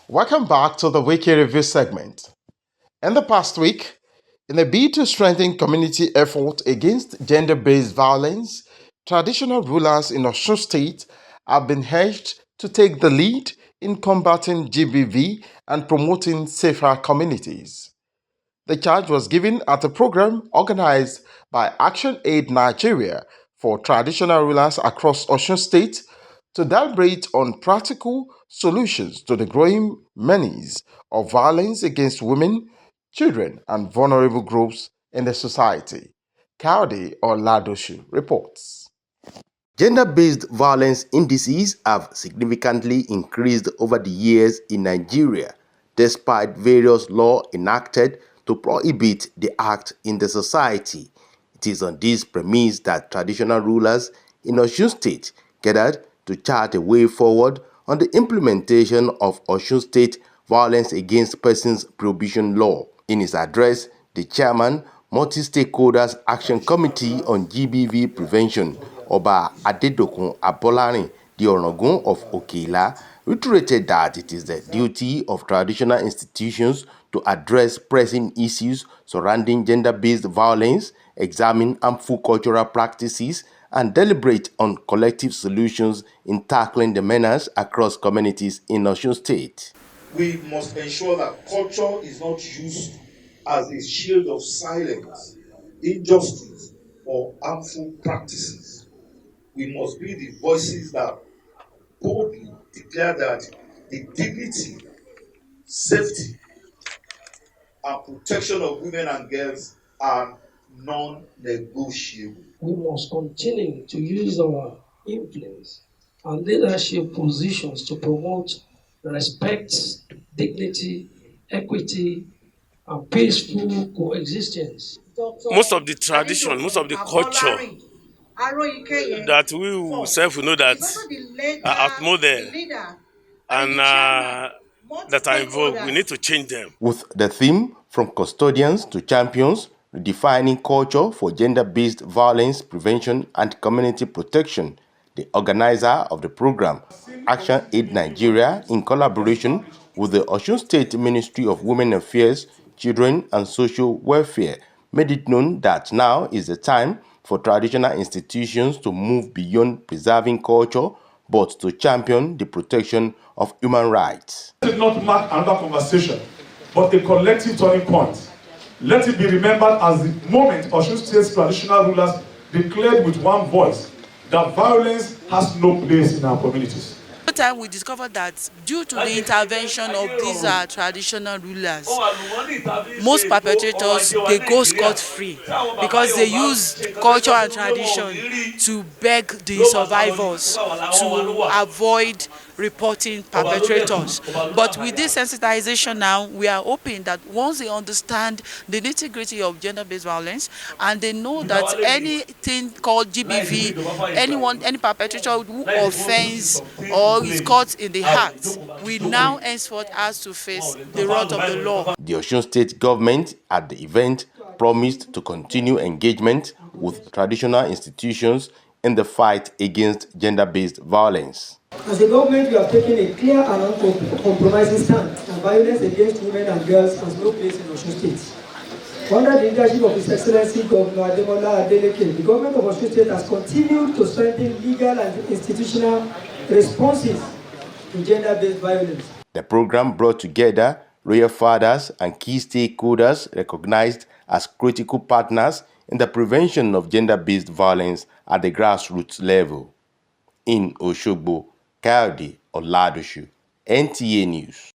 Welcome back to the Wiki Review segment. In the past week, in a bid to strengthen community effort against gender-based violence, traditional rulers in Osun State have been urged to take the lead in combating GBV and promoting safer communities. The charge was given at a program organized by Actionaid Nigeria for traditional rulers across Osun State to deliberate on practical solutions to the growing menace of violence against women, children, and vulnerable groups in the society. Kaudi Oladoshu reports. Gender-based violence indices have significantly increased over the years in Nigeria, despite various laws enacted to prohibit the act in the society. It is on this premise that traditional rulers in Osun State gathered to chart a way forward on the implementation of Osun State Violence Against Persons Prohibition Law. In his address, the chairman, Multi-Stakeholders Action Committee on GBV Prevention, Oba Adedokun Abolarin, the Orangun of Okela, reiterated that it is the duty of traditional institutions to address pressing issues surrounding gender-based violence, examine harmful cultural practices, and deliberate on collective solutions in tackling the menace across communities in Osun State. We must ensure that culture is not used as a shield of silence, injustice, or harmful practices. We must be the voices that boldly declare that the dignity, safety, and protection of women and girls are non-negotiable. We must continue to use our influence and leadership positions to promote respect, dignity, equity, and peaceful coexistence. Most of the tradition, most of the culture that we self know that are outmoded and that are involved, we need to change them. With the theme From Custodians to Champions, redefining culture for gender-based violence prevention and community protection, the organizer of the program, Actionaid Nigeria, in collaboration with the Osun State Ministry of Women Affairs, Children and Social Welfare, made it known that now is the time for traditional institutions to move beyond preserving culture but to champion the protection of human rights. Let it not mark another conversation, but a collective turning point. Let it be remembered as the moment Osun State's traditional rulers declared with one voice that violence has no place in our communities. Over time, we discovered that due to the intervention of these traditional rulers, most perpetrators, they go scot-free because they use culture and tradition to beg the survivors to avoid reporting perpetrators. But with this sensitization now, we are hoping that once they understand the nitty-gritty of gender-based violence and they know that anything called GBV, any perpetrator who offends or is caught in the act, we now henceforth has to face the wrath of the law. The Osun State government at the event promised to continue engagement with traditional institutions in the fight against gender-based violence. As a government, we have taken a clear and uncompromising stand that violence against women and girls has no place in Osun State. Under the leadership of His Excellency Governor Ademola Adeleke, the government of Osun State has continued to strengthen legal and institutional responses to gender-based violence. The program brought together royal fathers and key stakeholders recognized as critical partners in the prevention of gender-based violence at the grassroots level. In Osogbo, Kaudi Oladoshu, NTA News.